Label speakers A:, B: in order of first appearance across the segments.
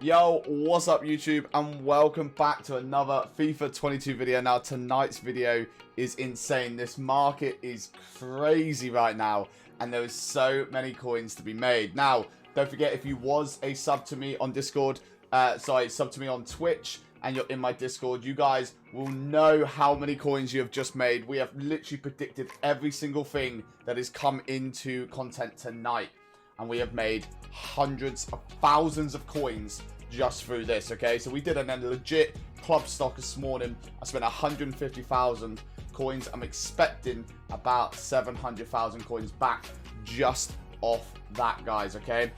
A: Yo, what's up YouTube, and welcome back to another FIFA 22 video. Now tonight's video is insane. This market is crazy right now and there is so many coins to be made. Now don't forget, if you was a sub to me on Discord, sub to me on Twitch, and you're in my Discord, you guys will know how many coins you have just made. We have literally predicted every single thing that has come into content tonight, and we have made hundreds of thousands of coins just through this. Okay, so we did a legit club stock this morning. I spent 150,000 coins. I'm expecting about 700,000 coins back just off that, guys. Okay,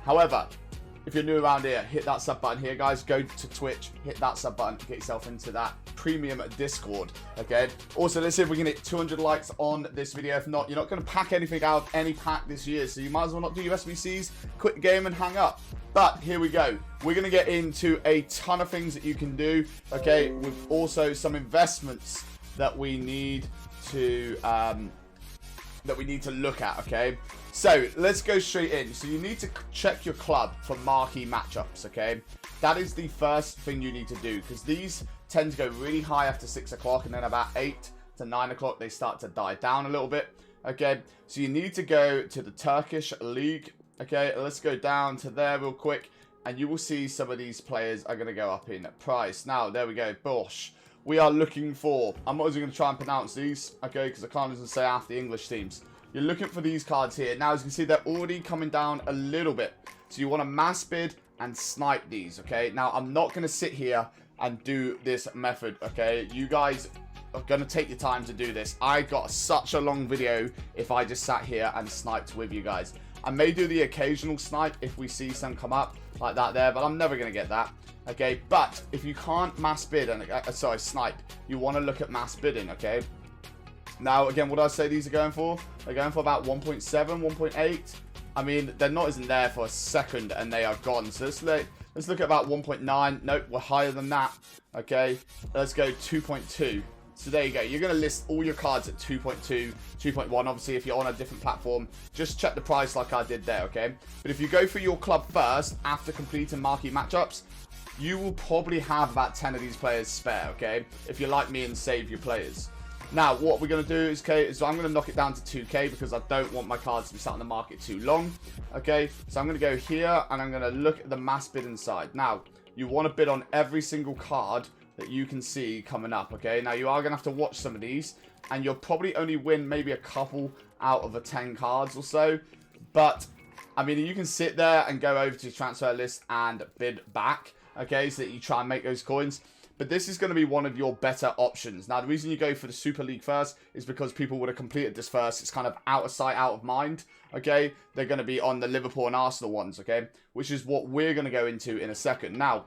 A: however, if you're new around here, hit that sub button here, guys. Go to Twitch, hit that sub button to get yourself into that premium Discord. Okay, also let's see if we can hit 200 likes on this video. If not, you're not going to pack anything out of any pack this year, so you might as well not do your SBCs, quit the game and hang up. But here we go, we're going to get into a ton of things that you can do, okay, with also some investments that we need to look at. Okay, so let's go straight in. So you need to check your club for marquee matchups. Okay, that is the first thing you need to do, because these tend to go really high after 6 o'clock, and then about 8 to 9 o'clock they start to die down a little bit. Okay, so you need to go to the Turkish league. Okay, let's go down to there real quick, and you will see some of these players are going to go up in price. Now there we go, Bosch. We are looking for, I'm not even going to try and pronounce these, okay, because I can't even say half the English teams. You're looking for these cards here. Now, as you can see, they're already coming down a little bit. So you want to mass bid and snipe these, okay? Now, I'm not going to sit here and do this method, okay? You guys are going to take your time to do this. I got such a long video if I just sat here and sniped with you guys. I may do the occasional snipe if we see some come up like that there, but I'm never going to get that. Okay, but if you can't mass bid and snipe, you want to look at mass bidding. Okay, now again, what I say these are going for? They're going for about 1.7, 1.8. I mean, they're not even there for a second and they are gone. So let's look at about 1.9. Nope, we're higher than that. Okay, let's go 2.2. So there you go. You're going to list all your cards at 2.2, 2.1. Obviously, if you're on a different platform, just check the price like I did there, okay? But if you go for your club first after completing marquee matchups, you will probably have about 10 of these players spare, okay? If you're like me and save your players. Now, what we're going to do is, okay, is I'm going to knock it down to 2k because I don't want my cards to be sat on the market too long, okay? So I'm going to go here and I'm going to look at the mass bid inside. Now, you want to bid on every single card that you can see coming up, okay? Now, you are going to have to watch some of these, and you'll probably only win maybe a couple out of the 10 cards or so. But, I mean, you can sit there and go over to your transfer list and bid back, okay, so that you try and make those coins. But this is going to be one of your better options. Now, the reason you go for the Super League first is because people would have completed this first. It's kind of out of sight, out of mind, okay? They're going to be on the Liverpool and Arsenal ones, okay? Which is what we're going to go into in a second. Now,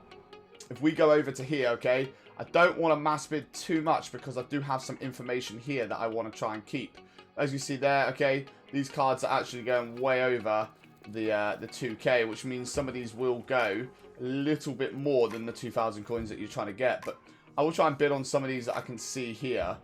A: if we go over to here, okay, I don't want to mass bid too much because I do have some information here that I want to try and keep. As you see there, okay, these cards are actually going way over the 2k, which means some of these will go a little bit more than the 2,000 coins that you're trying to get. But I will try and bid on some of these that I can see here.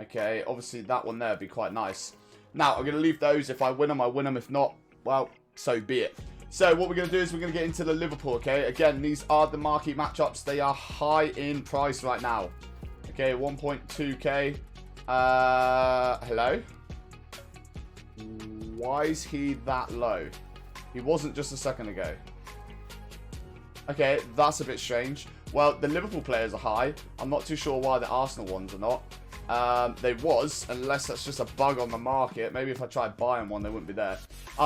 A: Okay, obviously that one there would be quite nice. Now, I'm going to leave those. If I win them, I win them. If not, well, so be it. So what we're going to do is we're going to get into the Liverpool, okay? Again, these are the marquee matchups. They are high in price right now. Okay, 1.2k. Hello? Why is he that low? He wasn't just a second ago. Okay, that's a bit strange. Well, the Liverpool players are high. I'm not too sure why the Arsenal ones are not. They was, unless that's just a bug on the market. Maybe if I tried buying one, they wouldn't be there.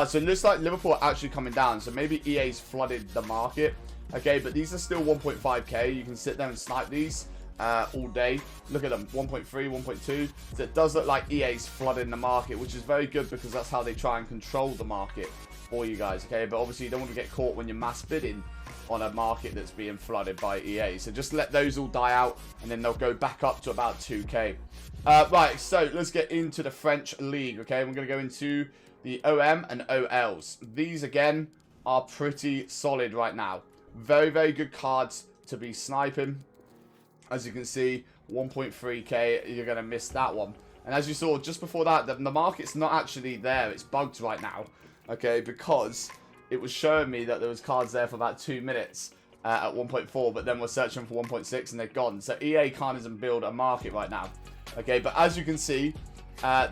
A: So it looks like Liverpool are actually coming down. So maybe EA's flooded the market. Okay, but these are still 1.5k. You can sit there and snipe these all day. Look at them, 1.3, 1.2. So it does look like EA's flooding the market, which is very good because that's how they try and control the market for you guys. Okay, but obviously you don't want to get caught when you're mass bidding on a market that's being flooded by EA. So just let those all die out and then they'll go back up to about 2k. Right, so let's get into the French league. Okay, we're going to go into the OM and OLs. These again are pretty solid right now. Very, very good cards to be sniping. As you can see, 1.3k, you're going to miss that one. And as you saw just before that, the market's not actually there. It's bugged right now. Okay, because it was showing me that there was cards there for about 2 minutes at 1.4, but then we're searching for 1.6 and they're gone. So EA can't even build a market right now. Okay, but as you can see,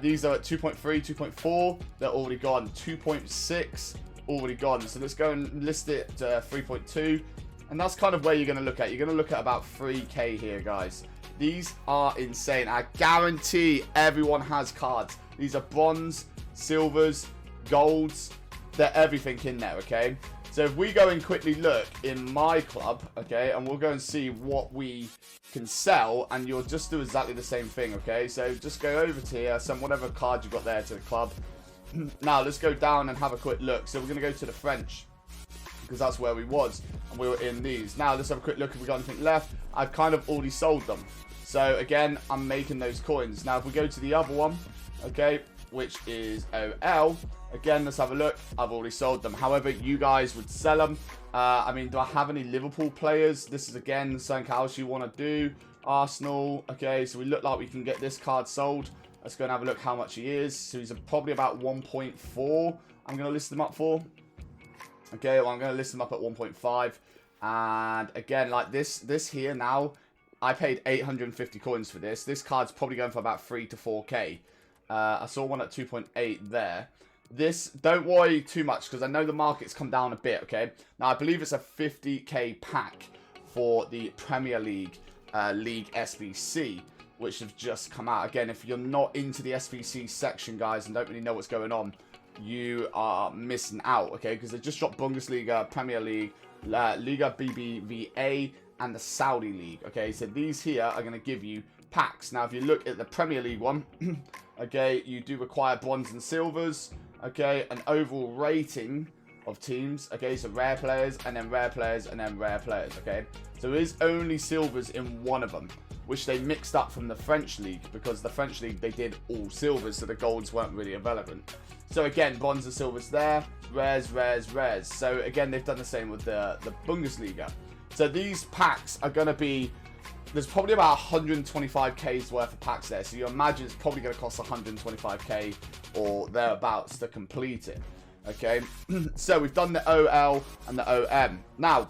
A: these are at 2.3, 2.4, they're already gone. 2.6, already gone. So let's go and list it to 3.2. And that's kind of where you're going to look at. You're going to look at about 3K here, guys. These are insane. I guarantee everyone has cards. These are bronze, silvers, golds. They're everything in there, okay? So if we go and quickly look in my club, okay, and we'll go and see what we can sell, and you'll just do exactly the same thing, okay? So just go over to here, send whatever card you've got there to the club. Now, let's go down and have a quick look. So we're going to go to the French, because that's where we was, and we were in these. Now, let's have a quick look if we got anything left. I've kind of already sold them. So, again, I'm making those coins. Now, if we go to the other one, okay, which is OL, again, let's have a look. I've already sold them. However, you guys would sell them. I mean, do I have any Liverpool players? This is, again, something else you want to do. Arsenal, okay, so we look like we can get this card sold. Let's go and have a look how much he is. So he's probably about 1.4. I'm going to list them up for. Okay, well, I'm going to list them up at 1.5. And again, like this here now, I paid 850 coins for this. This card's probably going for about 3 to 4K. I saw one at 2.8 there. This, don't worry too much, because I know the market's come down a bit, okay? Now, I believe it's a 50K pack for the Premier League, League SBC, which have just come out. Again, if you're not into the SBC section, guys, and don't really know what's going on, you are missing out, okay? Because they just dropped Bundesliga, Premier League, Liga BBVA, and the Saudi League, okay? So these here are going to give you packs. Now, if you look at the Premier League one, okay, you do require bronze and silvers, okay? An overall rating of teams, okay? So rare players, and then rare players, and then rare players, okay? So there is only silvers in one of them, which they mixed up from the French League, because the French League, they did all silvers, so the golds weren't really irrelevant. So again, bronze and silvers there, rares, rares, rares. So again, they've done the same with the Bundesliga. So these packs are going to be, there's probably about 125K's worth of packs there. So you imagine it's probably going to cost 125K or thereabouts to complete it. Okay, so we've done the OL and the OM. Now,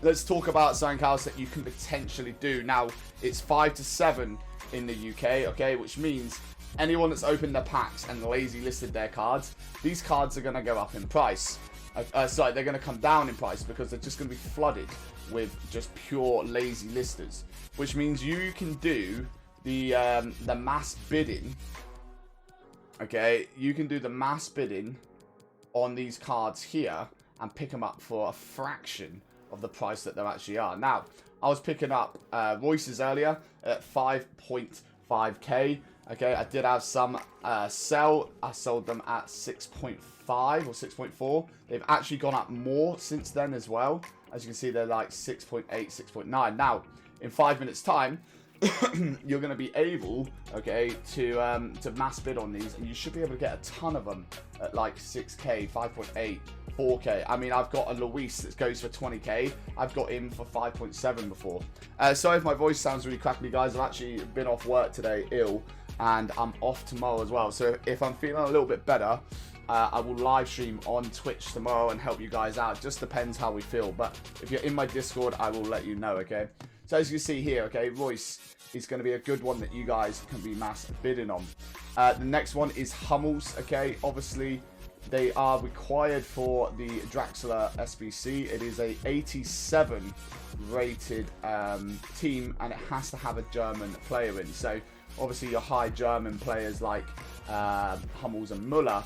A: let's talk about something else that you can potentially do. Now, it's 5 to 7 in the UK, okay, which means anyone that's opened their packs and lazy listed their cards, these cards are going to go up in price. Sorry, they're going to come down in price because they're just going to be flooded with just pure lazy listers. Which means you can do the mass bidding. Okay, you can do the mass bidding on these cards here and pick them up for a fraction of the price that they actually are. Now, I was picking up Royce's earlier at 5.5K. Okay, I did have some sell. I sold them at 6.5 or 6.4. They've actually gone up more since then as well. As you can see, they're like 6.8, 6.9. Now, in 5 minutes' time, you're going to be able, okay, to mass bid on these, and you should be able to get a ton of them at like 6K, 5.8, 4K. I mean, I've got a Luis that goes for 20K. I've got him for 5.7 before. Sorry if my voice sounds really crackly, guys. I've actually been off work today, ill, and I'm off tomorrow as well. So if I'm feeling a little bit better, I will live stream on Twitch tomorrow and help you guys out. Just depends how we feel. But if you're in my Discord, I will let you know, okay? So as you see here, okay, Royce is going to be a good one that you guys can be mass bidding on. The next one is Hummels, okay? Obviously, they are required for the Draxler SBC. It is a 87 rated team, and it has to have a German player in. So obviously your high German players like Hummels and Müller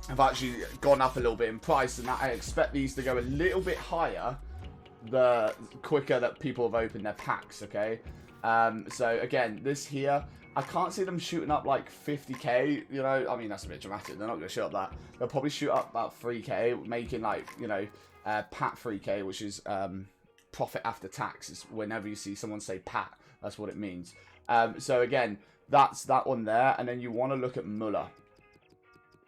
A: have actually gone up a little bit in price, and I expect these to go a little bit higher the quicker that people have opened their packs, okay? So again, this here, I can't see them shooting up like 50K, you know, I mean, that's a bit dramatic, they're not going to shoot up that. They'll probably shoot up about 3K, making like, you know, PAT 3K, which is profit after tax. Is whenever you see someone say PAT, that's what it means. So again, that's that one there, and then you want to look at Müller.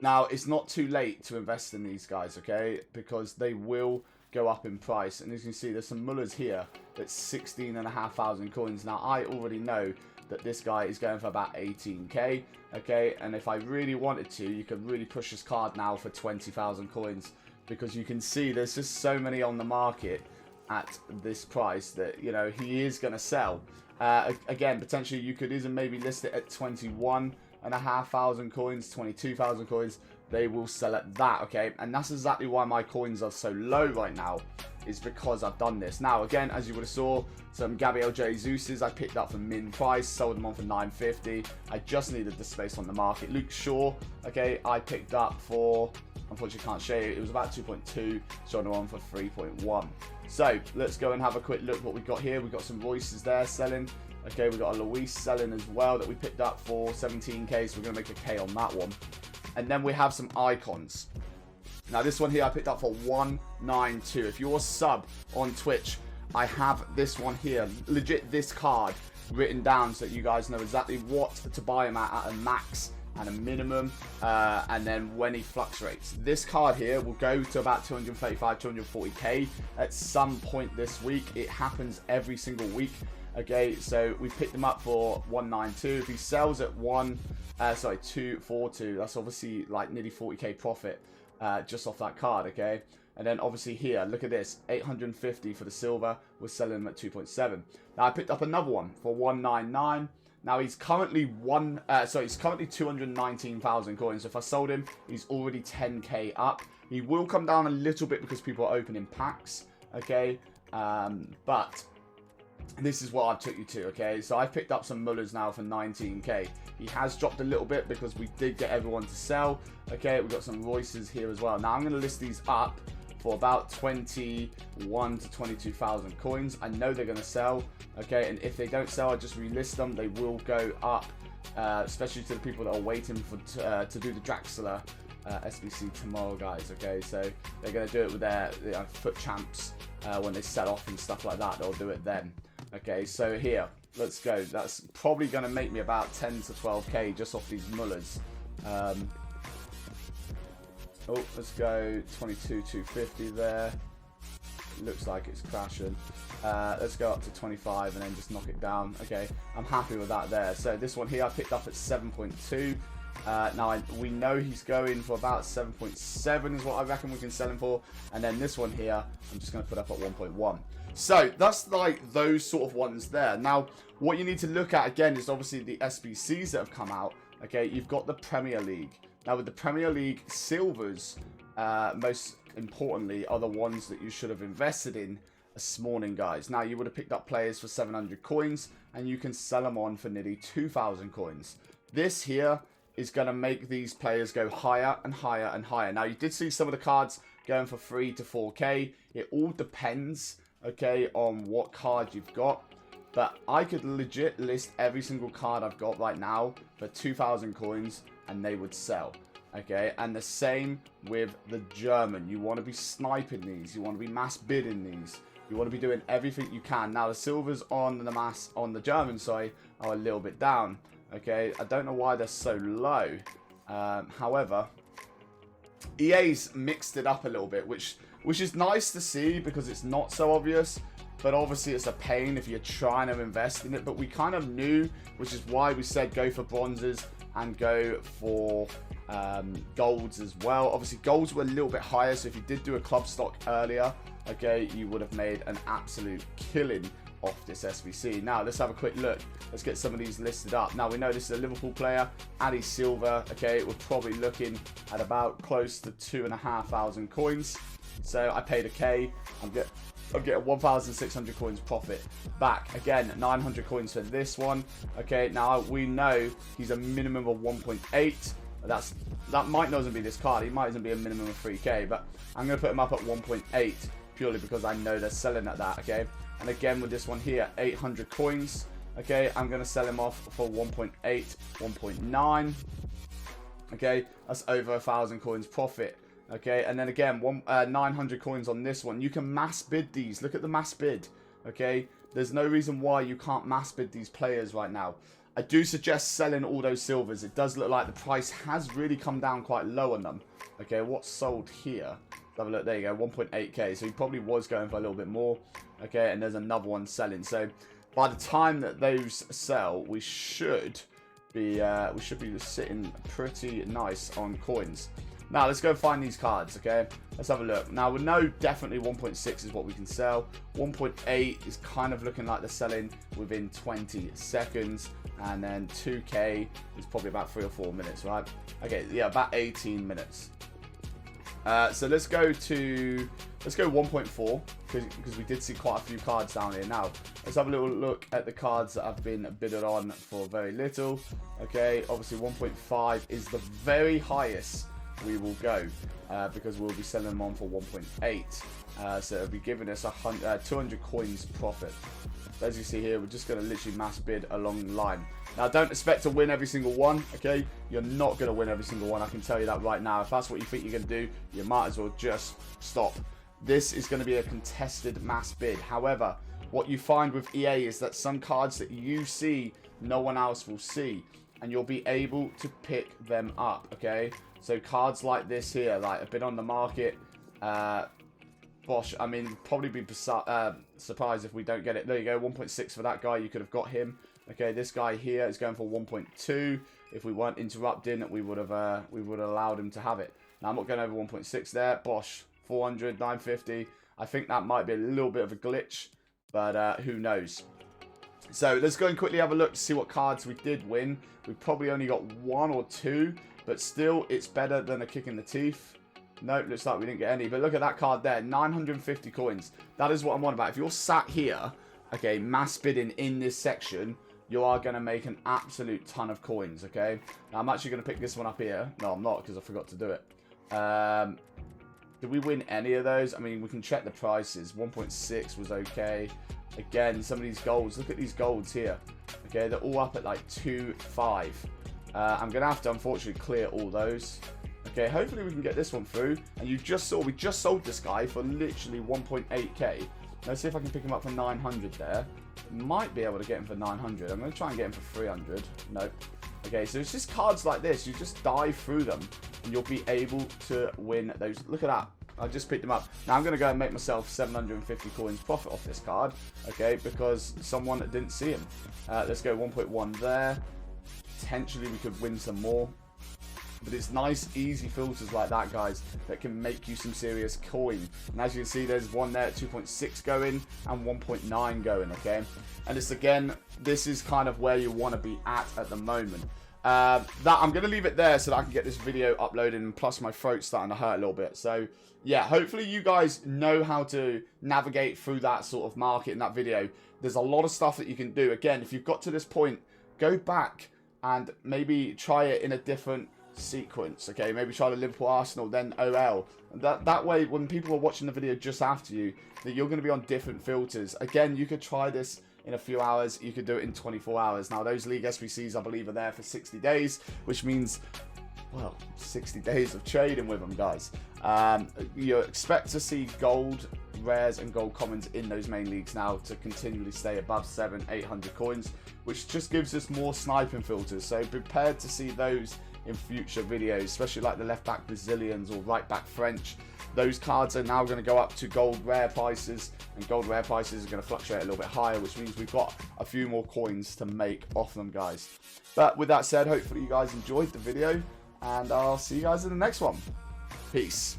A: Now, it's not too late to invest in these guys, okay, because they will go up in price. And as you can see, there's some Müllers here that's 16,500 coins. Now, I already know that this guy is going for about 18K, okay, and if I really wanted to, you could really push this card now for 20,000 coins, because you can see there's just so many on the market at this price that, you know, he is going to sell. Again, potentially you could even maybe list it at 21,500 coins, 22,000 coins. They will sell at that, okay? And that's exactly why my coins are so low right now, is because I've done this. Now, again, as you would have saw, some Gabriel Jesus's I picked up for min price, sold them on for 950. I just needed the space on the market. Luke Shaw, okay, I picked up for, unfortunately can't show you, it was about 2.2, sold them on for 3.1. So, let's go and have a quick look what we've got here. We've got some Royces there selling. Okay, we've got a Luis selling as well that we picked up for 17k, so we're going to make a K on that one. And then we have some icons. Now, this one here I picked up for 192. If you're a sub on Twitch, I have this one here, legit this card written down so that you guys know exactly what to buy him at a max and a minimum, and then when he fluctuates. This card here will go to about 235, 240k at some point this week. It happens every single week. Okay, so we picked him up for 192. If he sells at 242, that's obviously like nearly 40k profit just off that card. Okay, and then obviously here, look at this, 850 for the silver. We're selling them at 2.7. Now I picked up another one for 199. Now he's currently he's currently 219,000 coins. So if I sold him, he's already 10k up. He will come down a little bit because people are opening packs. Okay, but this is what I took you to. Okay, so I've picked up some Mullers now for 19k. He has dropped a little bit because we did get everyone to sell. Okay, we've got some Royces here as well. Now I'm going to list these up for about 21 to 22,000 coins. I know they're going to sell. Okay, and if they don't sell, I just relist them. They will go up, especially to the people that are waiting for to do the Draxler SBC tomorrow, guys. Okay, so they're going to do it with their foot champs when they sell off and stuff like that. They'll do it then. Okay, so here, let's go. That's probably going to make me about 10 to 12k just off these Mullers. Oh, let's go 22,250 there. Looks like it's crashing. Let's go up to 25 and then just knock it down. Okay, I'm happy with that there. So this one here I picked up at 7.2. Now we know he's going for about 7.7 is what I reckon we can sell him for. And then this one here, I'm just going to put up at 1.1. So that's like those sort of ones there. Now, what you need to look at again is obviously the SBCs that have come out. Okay, you've got the Premier League. Now with the Premier League, silvers, most importantly, are the ones that you should have invested in this morning, guys. Now you would have picked up players for 700 coins and you can sell them on for nearly 2,000 coins. This here is going to make these players go higher and higher and higher. Now you did see some of the cards going for 3 to 4k. It all depends, okay, on what card you've got. But I could legit list every single card I've got right now for 2,000 coins and they would sell. Okay, and the same with the German. You want to be sniping these. You want to be mass bidding these. You want to be doing everything you can. Now the silvers on the German side are a little bit down. Okay, I don't know why they're so low. However, EA's mixed it up a little bit, which is nice to see because it's not so obvious. But obviously it's a pain if you're trying to invest in it. But we kind of knew, which is why we said go for bronzes and go for golds as well. Obviously golds were a little bit higher, so if you did do a club stock earlier, okay, you would have made an absolute killing off this SBC. Now let's have a quick look. Let's get some of these listed up. Now we know this is a Liverpool player, Addy Silva. Okay, we're probably looking at about close to 2,500 coins. So I paid a K. I'm getting 1,600 coins profit back. Again, 900 coins for this one. Okay, now we know he's a minimum of 1.8. That might not even be this card. He might even be a minimum of 3k, but I'm going to put him up at 1.8 purely because I know they're selling at that. Okay, and again with this one here, 800 coins. Okay, I'm going to sell him off for 1.8, 1.9. Okay, that's over 1,000 coins profit. Okay, and then again, 900 coins on this one. You can mass bid these. Look at the mass bid. Okay, there's no reason why you can't mass bid these players right now. I do suggest selling all those silvers. It does look like the price has really come down quite low on them. Okay, what's sold here? Let's have a look. There you go, 1.8k. So he probably was going for a little bit more. Okay, and there's another one selling. So by the time that those sell, we should be sitting pretty nice on coins. Now, let's go find these cards, okay? Let's have a look. Now, we know definitely 1.6 is what we can sell. 1.8 is kind of looking like they're selling within 20 seconds. And then 2K is probably about 3 or 4 minutes, right? Okay, yeah, about 18 minutes. So let's go 1.4 because we did see quite a few cards down here. Now let's have a little look at the cards that have been bidded on for very little. Okay, obviously 1.5 is the very highest we will go because we'll be selling them on for 1.8. So it'll be giving us 200 coins profit. As you see here, we're just going to literally mass bid along the line. Now, don't expect to win every single one, okay? You're not going to win every single one. I can tell you that right now. If that's what you think you're going to do, you might as well just stop. This is going to be a contested mass bid. However, what you find with EA is that some cards that you see, no one else will see. And you'll be able to pick them up, okay? So cards like this here, like a bit on the market, Bosh, I mean, probably be surprised if we don't get it. There you go, 1.6 for that guy. You could have got him. Okay, this guy here is going for 1.2. If we weren't interrupting, we would have allowed him to have it. Now, I'm not going over 1.6 there. Bosh, 400, 950. I think that might be a little bit of a glitch, but who knows. So let's go and quickly have a look to see what cards we did win. We probably only got 1 or 2, but still, it's better than a kick in the teeth. Nope, looks like we didn't get any. But look at that card there, 950 coins. That is what I'm on about. If you're sat here, okay, mass bidding in this section, you are going to make an absolute ton of coins, okay? Now, I'm actually going to pick this one up here. No, I'm not, because I forgot to do it. Did we win any of those? I mean, we can check the prices. 1.6 was okay. Again, some of these golds. Look at these golds here. Okay, they're all up at like 2.5. I'm going to have to, unfortunately, clear all those. Okay, hopefully we can get this one through. And you just saw, we just sold this guy for literally 1.8k. Let's see if I can pick him up for 900 there. Might be able to get him for 900. I'm going to try and get him for 300. Nope. Okay, so it's just cards like this. You just dive through them and you'll be able to win those. Look at that. I just picked them up. Now I'm going to go and make myself 750 coins profit off this card. Okay, because someone didn't see him. Let's go 1.1 there. Potentially we could win some more. But it's nice, easy filters like that, guys, that can make you some serious coin. And as you can see, there's one there at 2.6 going and 1.9 going, okay? And it's, again, this is kind of where you want to be at the moment. That I'm going to leave it there so that I can get this video uploaded, and plus my throat's starting to hurt a little bit. So, yeah, hopefully you guys know how to navigate through that sort of market in that video. There's a lot of stuff that you can do. Again, if you've got to this point, go back and maybe try it in a different sequence, okay? Maybe try the Liverpool Arsenal, then OL. That way, when people are watching the video just after you, that you're going to be on different filters. Again, you could try this in a few hours. You could do it in 24 hours. Now, those League SBCs, I believe, are there for 60 days, which means, well, 60 days of trading with them, guys. You expect to see gold rares and gold commons in those main leagues now to continually stay above 700-800 coins, which just gives us more sniping filters. So prepared to see those in future videos, especially like the left back Brazilians or right back French. Those cards are now going to go up to gold rare prices, and gold rare prices are going to fluctuate a little bit higher, which means we've got a few more coins to make off them, guys. But with that said, hopefully you guys enjoyed the video, and I'll see you guys in the next one. Peace.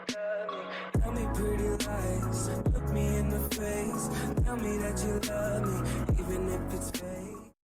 A: Tell me pretty lies, look me in the face, tell me that you love me, even if it's fake.